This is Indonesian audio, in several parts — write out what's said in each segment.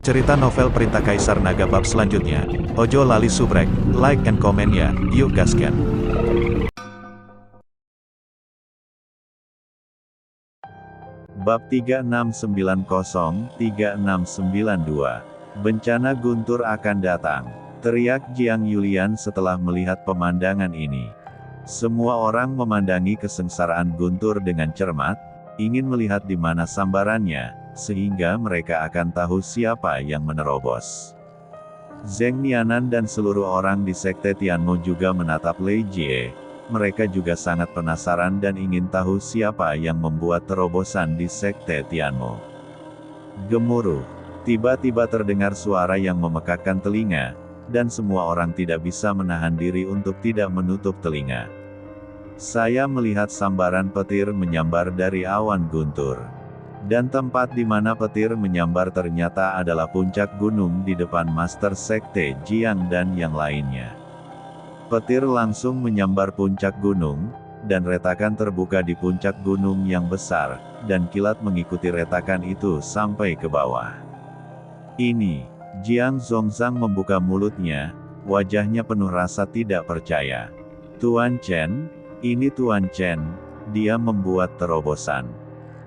Cerita novel Perintah Kaisar Naga bab selanjutnya. Ojo lali subrek, like and comment ya, yuk gaskan. Bab 3690-3692. Bencana guntur akan datang, teriak Jiang Yulian setelah melihat pemandangan ini. Semua orang memandangi kesengsaraan guntur dengan cermat, ingin melihat di mana sambarannya, sehingga mereka akan tahu siapa yang menerobos. Zheng Nianan dan seluruh orang di Sekte Tianmo juga menatap Lei Jie. Mereka juga sangat penasaran dan ingin tahu siapa yang membuat terobosan di Sekte Tianmo. Gemuruh. Tiba-tiba terdengar suara yang memekakkan telinga, dan semua orang tidak bisa menahan diri untuk tidak menutup telinga. Saya melihat sambaran petir menyambar dari awan guntur. Dan tempat di mana petir menyambar ternyata adalah puncak gunung di depan Master Sekte Jiang dan yang lainnya. Petir langsung menyambar puncak gunung, dan retakan terbuka di puncak gunung yang besar, dan kilat mengikuti retakan itu sampai ke bawah. Ini, Jiang Zongzang membuka mulutnya, wajahnya penuh rasa tidak percaya. Tuan Chen, ini Tuan Chen, dia membuat terobosan.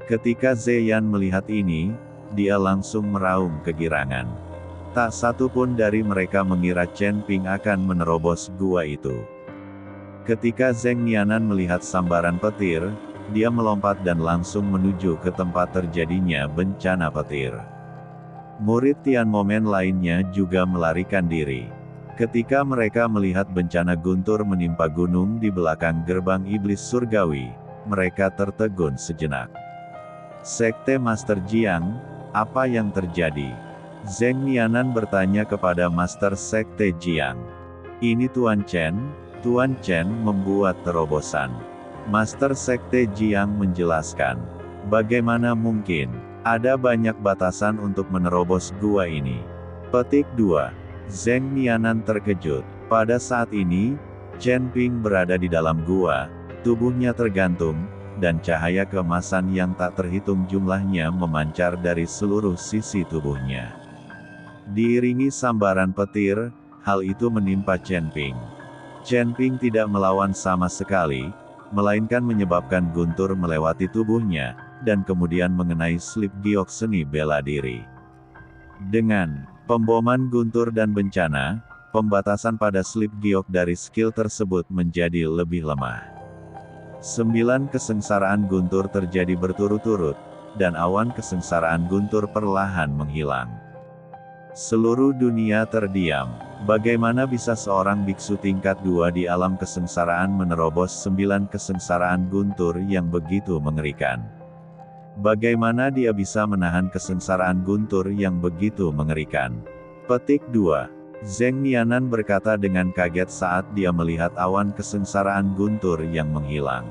Ketika Zeyan melihat ini, dia langsung meraung kegirangan. Tak satu pun dari mereka mengira Chen Ping akan menerobos gua itu. Ketika Zheng Nianan melihat sambaran petir, dia melompat dan langsung menuju ke tempat terjadinya bencana petir. Murid Tian Momen lainnya juga melarikan diri. Ketika mereka melihat bencana guntur menimpa gunung di belakang gerbang iblis surgawi, mereka tertegun sejenak. Sekte Master Jiang, apa yang terjadi? Zheng Nianan bertanya kepada Master Sekte Jiang. Ini Tuan Chen membuat terobosan. Master Sekte Jiang menjelaskan. Bagaimana mungkin? Ada banyak batasan untuk menerobos gua ini. Petik 2. Zheng Nianan terkejut. Pada saat ini, Chen Ping berada di dalam gua, tubuhnya tergantung, dan cahaya keemasan yang tak terhitung jumlahnya memancar dari seluruh sisi tubuhnya. Diiringi sambaran petir, hal itu menimpa Chen Ping. Chen Ping tidak melawan sama sekali, melainkan menyebabkan guntur melewati tubuhnya, dan kemudian mengenai slip giok seni bela diri. Dengan pemboman guntur dan bencana, pembatasan pada slip giok dari skill tersebut menjadi lebih lemah. 9 kesengsaraan guntur terjadi berturut-turut, dan awan kesengsaraan guntur perlahan menghilang. Seluruh dunia terdiam. Bagaimana bisa seorang biksu tingkat 2 di alam kesengsaraan menerobos 9 kesengsaraan guntur yang begitu mengerikan? Bagaimana dia bisa menahan kesengsaraan guntur yang begitu mengerikan? Petik 2. Zheng Nianan berkata dengan kaget saat dia melihat awan kesengsaraan guntur yang menghilang.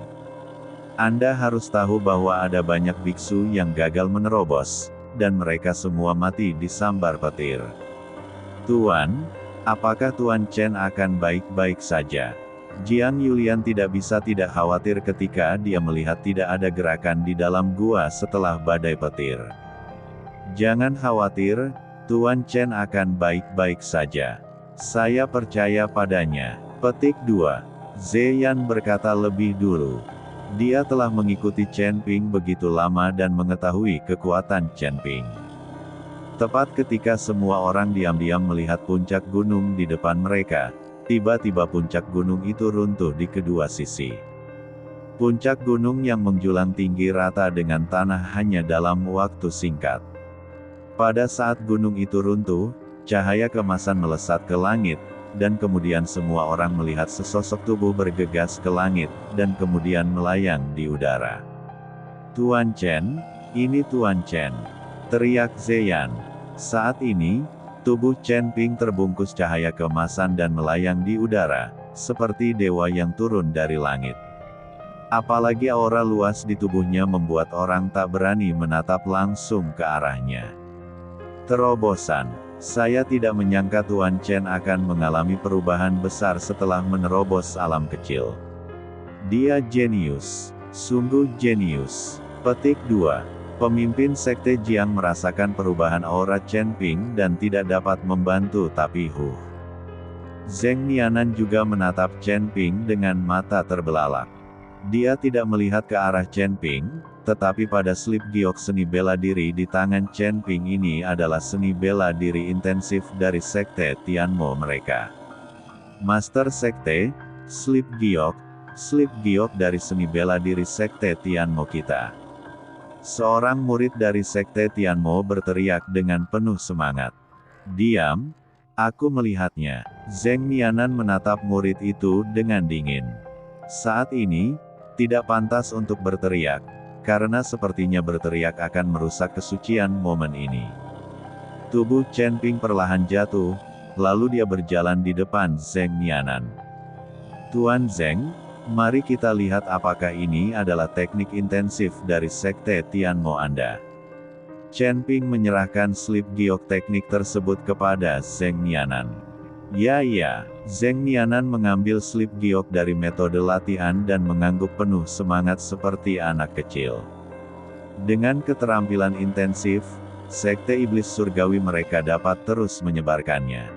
Anda harus tahu bahwa ada banyak biksu yang gagal menerobos, dan mereka semua mati disambar petir. Tuan, apakah Tuan Chen akan baik-baik saja? Jiang Yulian tidak bisa tidak khawatir ketika dia melihat tidak ada gerakan di dalam gua setelah badai petir. Jangan khawatir, Tuan Chen akan baik-baik saja. Saya percaya padanya. Petik 2. Zeyan berkata lebih dulu. Dia telah mengikuti Chen Ping begitu lama dan mengetahui kekuatan Chen Ping. Tepat ketika semua orang diam-diam melihat puncak gunung di depan mereka, tiba-tiba puncak gunung itu runtuh di kedua sisi. Puncak gunung yang menjulang tinggi rata dengan tanah hanya dalam waktu singkat. Pada saat gunung itu runtuh, cahaya keemasan melesat ke langit, dan kemudian semua orang melihat sesosok tubuh bergegas ke langit, dan kemudian melayang di udara. Tuan Chen, ini Tuan Chen, teriak Zeyan. Saat ini, tubuh Chen Ping terbungkus cahaya keemasan dan melayang di udara, seperti dewa yang turun dari langit. Apalagi aura luas di tubuhnya membuat orang tak berani menatap langsung ke arahnya. Terobosan. Saya tidak menyangka Tuan Chen akan mengalami perubahan besar setelah menerobos alam kecil. Dia jenius. Sungguh jenius. Petik 2. Pemimpin Sekte Jiang merasakan perubahan aura Chen Ping dan tidak dapat membantu tapi Zheng Nianan juga menatap Chen Ping dengan mata terbelalak. Dia tidak melihat ke arah Chen Ping, tetapi pada slip giok seni bela diri di tangan Chen Ping ini adalah seni bela diri intensif dari Sekte Tianmo mereka. Master Sekte, slip giok dari seni bela diri Sekte Tianmo kita. Seorang murid dari Sekte Tianmo berteriak dengan penuh semangat. Diam, aku melihatnya. Zheng Nianan menatap murid itu dengan dingin. Saat ini, tidak pantas untuk berteriak, karena sepertinya berteriak akan merusak kesucian momen ini. Tubuh Chen Ping perlahan jatuh, lalu dia berjalan di depan Zheng Nianan. Tuan Zheng, mari kita lihat apakah ini adalah teknik intensif dari Sekte Tianmo Anda. Chen Ping menyerahkan slip giok teknik tersebut kepada Zheng Nianan. Ya, Zheng Nianan mengambil slip giok dari metode latihan dan mengangguk penuh semangat seperti anak kecil. Dengan keterampilan intensif, Sekte Iblis Surgawi mereka dapat terus menyebarkannya.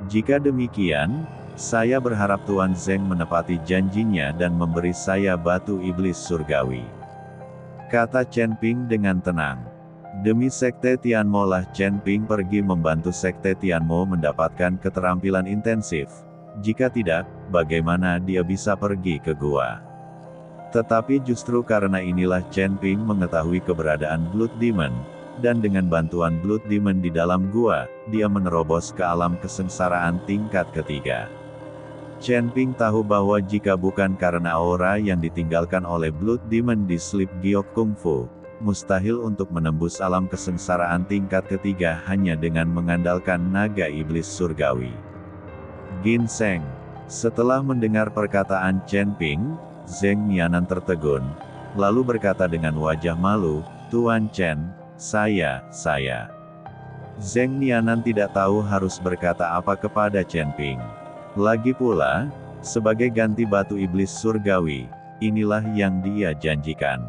Jika demikian, saya berharap Tuan Zheng menepati janjinya dan memberi saya batu iblis surgawi. Kata Chen Ping dengan tenang. Demi Sekte Tianmo lah Chen Ping pergi membantu Sekte Tianmo mendapatkan keterampilan intensif. Jika tidak, bagaimana dia bisa pergi ke gua? Tetapi justru karena inilah Chen Ping mengetahui keberadaan Blood Demon, dan dengan bantuan Blood Demon di dalam gua, dia menerobos ke alam kesengsaraan tingkat ketiga. Chen Ping tahu bahwa jika bukan karena aura yang ditinggalkan oleh Blood Demon di slip giok kungfu, mustahil untuk menembus alam kesengsaraan tingkat ketiga hanya dengan mengandalkan naga iblis surgawi. Ginseng. Setelah mendengar perkataan Chen Ping, Zheng Nianan tertegun, lalu berkata dengan wajah malu, Tuan Chen, saya. Zheng Nianan tidak tahu harus berkata apa kepada Chen Ping. Lagi pula, sebagai ganti batu iblis surgawi, inilah yang dia janjikan.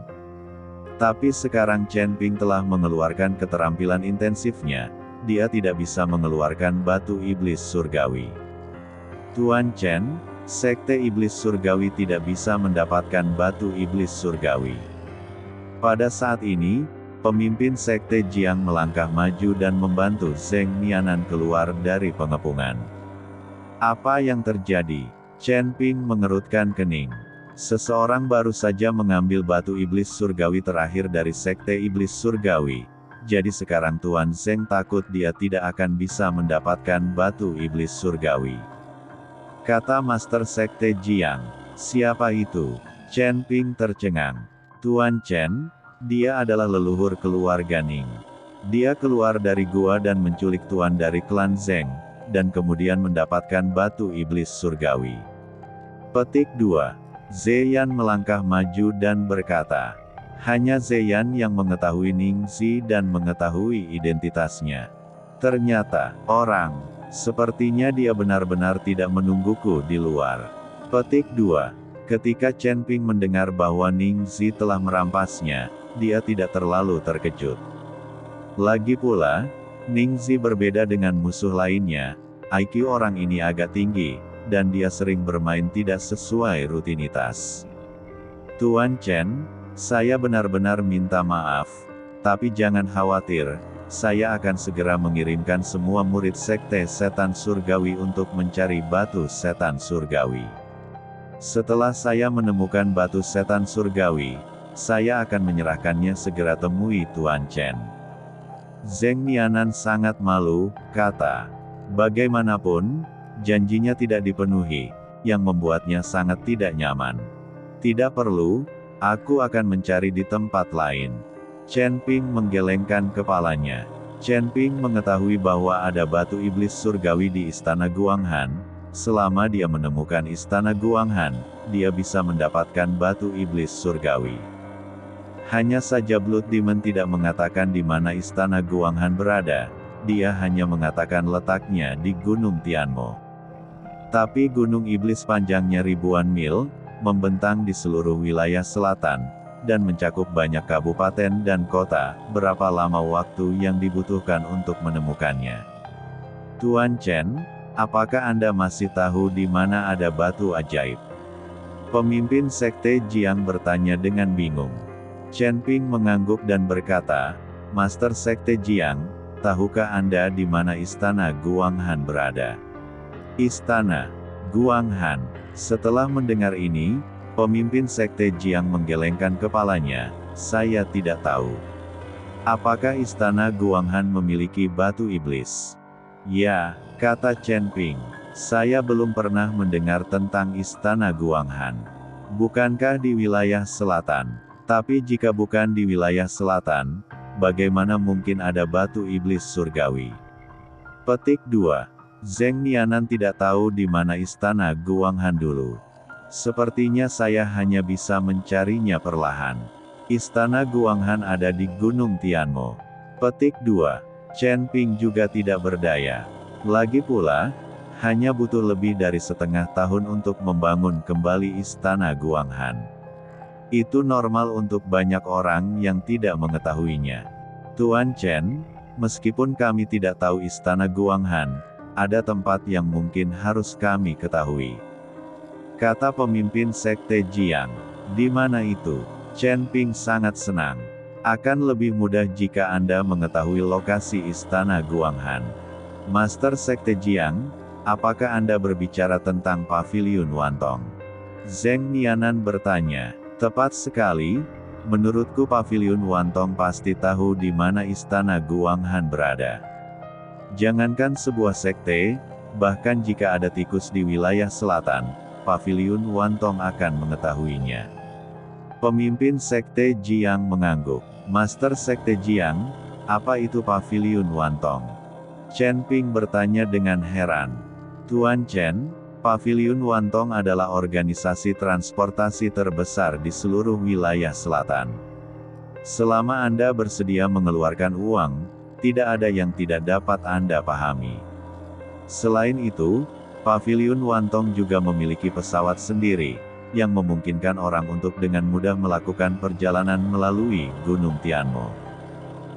Tapi sekarang Chen Ping telah mengeluarkan keterampilan intensifnya, dia tidak bisa mengeluarkan batu iblis surgawi. Tuan Chen, Sekte Iblis Surgawi tidak bisa mendapatkan batu iblis surgawi. Pada saat ini, pemimpin Sekte Jiang melangkah maju dan membantu Zheng Nianan keluar dari pengepungan. Apa yang terjadi? Chen Ping mengerutkan kening. Seseorang baru saja mengambil batu iblis surgawi terakhir dari Sekte Iblis Surgawi. Jadi sekarang Tuan Zheng takut dia tidak akan bisa mendapatkan batu iblis surgawi. Kata Master Sekte Jiang. Siapa itu? Chen Ping tercengang. Tuan Chen, dia adalah leluhur keluarga Ning. Dia keluar dari gua dan menculik tuan dari klan Zheng, dan kemudian mendapatkan batu iblis surgawi. Petik 2. Zeyan melangkah maju dan berkata, hanya Zeyan yang mengetahui Ningxi dan mengetahui identitasnya. Ternyata, sepertinya dia benar-benar tidak menungguku di luar. Petik 2. Ketika Chen Ping mendengar bahwa Ningxi telah merampasnya, dia tidak terlalu terkejut. Lagi pula, Ningxi berbeda dengan musuh lainnya, IQ orang ini agak tinggi, dan dia sering bermain tidak sesuai rutinitas. Tuan Chen, saya benar-benar minta maaf, tapi jangan khawatir, saya akan segera mengirimkan semua murid Sekte Setan Surgawi untuk mencari batu setan surgawi. Setelah saya menemukan batu setan surgawi, saya akan menyerahkannya segera temui Tuan Chen. Zheng Nianan sangat malu, kata. Bagaimanapun, janjinya tidak dipenuhi, yang membuatnya sangat tidak nyaman. Tidak perlu, aku akan mencari di tempat lain. Chen Ping menggelengkan kepalanya. Chen Ping mengetahui bahwa ada batu iblis surgawi di Istana Guanghan. Selama dia menemukan Istana Guanghan, dia bisa mendapatkan batu iblis surgawi. Hanya saja Blood Demon tidak mengatakan di mana Istana Guanghan berada, dia hanya mengatakan letaknya di Gunung Tianmo. Tapi Gunung Iblis panjangnya ribuan mil, membentang di seluruh wilayah selatan, dan mencakup banyak kabupaten dan kota. Berapa lama waktu yang dibutuhkan untuk menemukannya? Tuan Chen, apakah Anda masih tahu di mana ada batu ajaib? Pemimpin Sekte Jiang bertanya dengan bingung. Chen Ping mengangguk dan berkata, Master Sekte Jiang, tahukah Anda di mana istana Guanghan berada? Istana Guanghan. Setelah mendengar ini, pemimpin Sekte Jiang menggelengkan kepalanya. Saya tidak tahu. Apakah istana Guanghan memiliki batu iblis? Ya, kata Chen Ping. Saya belum pernah mendengar tentang istana Guanghan. Bukankah di wilayah selatan? Tapi jika bukan di wilayah selatan, bagaimana mungkin ada batu iblis surgawi? Petik 2. Zheng Nianan tidak tahu di mana istana Guanghan dulu. Sepertinya saya hanya bisa mencarinya perlahan. Istana Guanghan ada di Gunung Tianmo. Petik 2. Chen Ping juga tidak berdaya. Lagi pula, hanya butuh lebih dari setengah tahun untuk membangun kembali istana Guanghan. Itu normal untuk banyak orang yang tidak mengetahuinya. Tuan Chen, meskipun kami tidak tahu istana Guanghan, ada tempat yang mungkin harus kami ketahui. Kata pemimpin Sekte Jiang. Di mana itu? Chen Ping sangat senang. Akan lebih mudah jika Anda mengetahui lokasi istana Guanghan. Master Sekte Jiang, apakah Anda berbicara tentang Paviliun Wantong? Zheng Nianan bertanya. Tepat sekali, menurutku Paviliun Wantong pasti tahu di mana istana Guanghan berada. Jangankan sebuah sekte, bahkan jika ada tikus di wilayah selatan, Paviliun Wantong akan mengetahuinya. Pemimpin Sekte Jiang mengangguk. Master Sekte Jiang, apa itu Paviliun Wantong? Chen Ping bertanya dengan heran. Tuan Chen, Paviliun Wantong adalah organisasi transportasi terbesar di seluruh wilayah selatan. Selama Anda bersedia mengeluarkan uang, tidak ada yang tidak dapat Anda pahami. Selain itu, Paviliun Wantong juga memiliki pesawat sendiri, yang memungkinkan orang untuk dengan mudah melakukan perjalanan melalui Gunung Tianmo.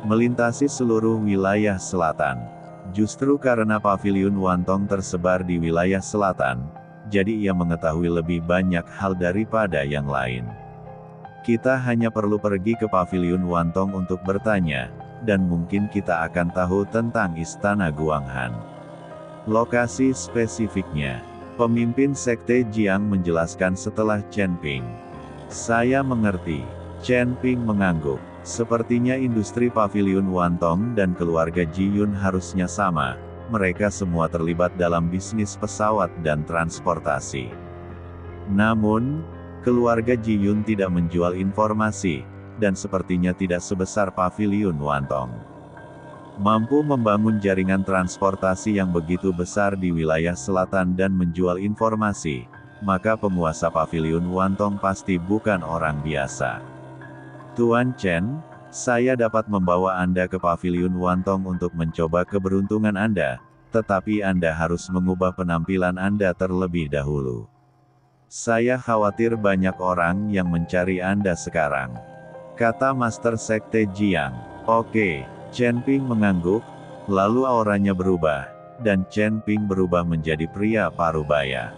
Melintasi seluruh wilayah selatan. Justru karena Paviliun Wantong tersebar di wilayah selatan, jadi ia mengetahui lebih banyak hal daripada yang lain. Kita hanya perlu pergi ke Paviliun Wantong untuk bertanya, dan mungkin kita akan tahu tentang istana Guanghan. Lokasi spesifiknya. Pemimpin Sekte Jiang menjelaskan setelah Chen Ping. Saya mengerti. Chen Ping mengangguk. Sepertinya industri Paviliun Wantong dan keluarga Ji Yun harusnya sama, mereka semua terlibat dalam bisnis pesawat dan transportasi. Namun, keluarga Ji Yun tidak menjual informasi, dan sepertinya tidak sebesar Paviliun Wantong. Mampu membangun jaringan transportasi yang begitu besar di wilayah selatan dan menjual informasi, maka penguasa Paviliun Wantong pasti bukan orang biasa. Tuan Chen, saya dapat membawa Anda ke Paviliun Wantong untuk mencoba keberuntungan Anda, tetapi Anda harus mengubah penampilan Anda terlebih dahulu. Saya khawatir banyak orang yang mencari Anda sekarang. Kata Master Sekte Jiang. Oke, Chen Ping mengangguk, lalu auranya berubah, dan Chen Ping berubah menjadi pria parubaya.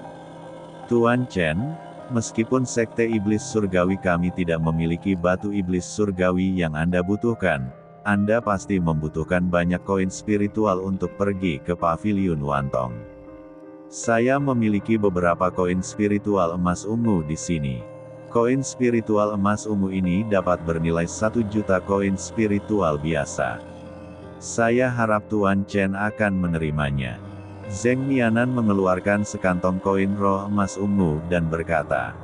Tuan Chen, meskipun Sekte Iblis Surgawi kami tidak memiliki batu iblis surgawi yang Anda butuhkan, Anda pasti membutuhkan banyak koin spiritual untuk pergi ke Paviliun Wantong. Saya memiliki beberapa koin spiritual emas ungu di sini. Koin spiritual emas ungu ini dapat bernilai 1 juta koin spiritual biasa. Saya harap Tuan Chen akan menerimanya. Zheng Nianan mengeluarkan sekantong koin roh emas ungu dan berkata.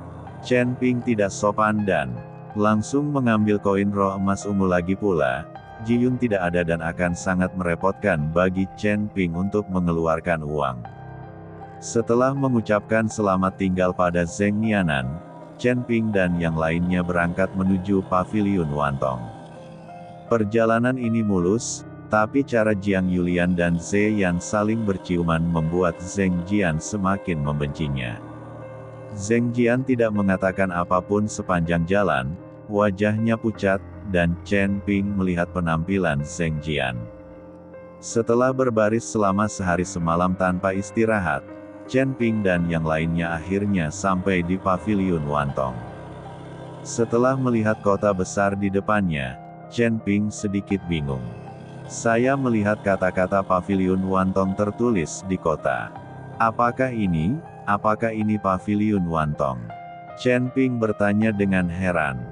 Chen Ping tidak sopan dan langsung mengambil koin roh emas ungu lagi pula. Ji Yun tidak ada dan akan sangat merepotkan bagi Chen Ping untuk mengeluarkan uang. Setelah mengucapkan selamat tinggal pada Zheng Nianan, Chen Ping dan yang lainnya berangkat menuju Paviliun Wantong. Perjalanan ini mulus, tapi cara Jiang Yulian dan Ze Yan saling berciuman membuat Zheng Jian semakin membencinya. Zheng Jian tidak mengatakan apapun sepanjang jalan, Wajahnya pucat, dan Chen Ping melihat penampilan Zheng Jian. Setelah berbaris selama sehari semalam tanpa istirahat, Chen Ping dan yang lainnya akhirnya sampai di paviliun Wantong. Setelah melihat kota besar di depannya, Chen Ping sedikit bingung. Saya melihat kata-kata paviliun Wantong tertulis di kota. Apakah ini paviliun Wantong? Chen Ping bertanya dengan heran.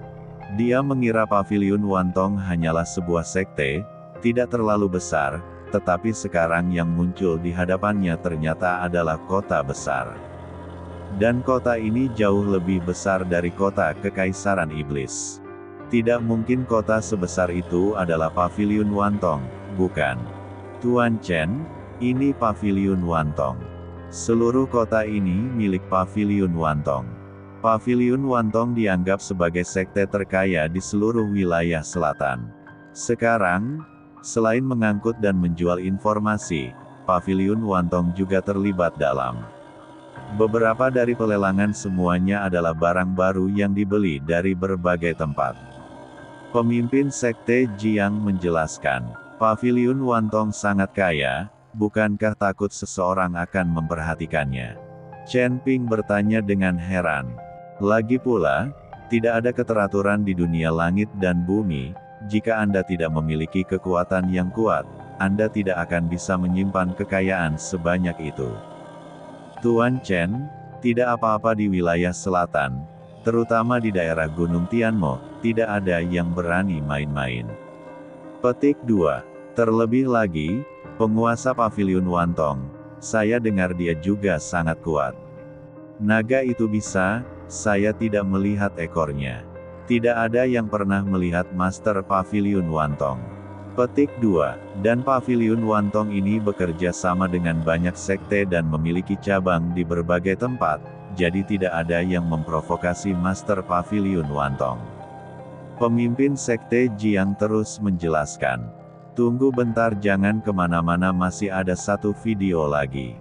Dia mengira paviliun Wantong hanyalah sebuah sekte, tidak terlalu besar, tetapi sekarang yang muncul di hadapannya ternyata adalah kota besar. Dan kota ini jauh lebih besar dari kota Kekaisaran Iblis. Tidak mungkin kota sebesar itu adalah paviliun Wantong, bukan? Tuan Chen, ini paviliun Wantong. Seluruh kota ini milik paviliun Wantong. Paviliun Wantong dianggap sebagai sekte terkaya di seluruh wilayah selatan. Sekarang, selain mengangkut dan menjual informasi, paviliun Wantong juga terlibat dalam beberapa dari pelelangan. Semuanya adalah barang baru yang dibeli dari berbagai tempat. Pemimpin sekte Jiang menjelaskan, paviliun Wantong sangat kaya, bukankah takut seseorang akan memperhatikannya? Chen Ping bertanya dengan heran. Lagi pula, tidak ada keteraturan di dunia langit dan bumi. Jika Anda tidak memiliki kekuatan yang kuat, Anda tidak akan bisa menyimpan kekayaan sebanyak itu. Tuan Chen, tidak apa-apa di wilayah selatan, terutama di daerah Gunung Tianmo, tidak ada yang berani main-main. Petik 2. Terlebih lagi, penguasa paviliun Wantong, saya dengar dia juga sangat kuat. Naga itu bisa, saya tidak melihat ekornya. Tidak ada yang pernah melihat Master Paviliun Wantong. Petik 2. Dan paviliun Wantong ini bekerja sama dengan banyak sekte dan memiliki cabang di berbagai tempat, jadi tidak ada yang memprovokasi Master Paviliun Wantong. Pemimpin sekte Jiang terus menjelaskan. Tunggu bentar, jangan kemana-mana, masih ada satu video lagi.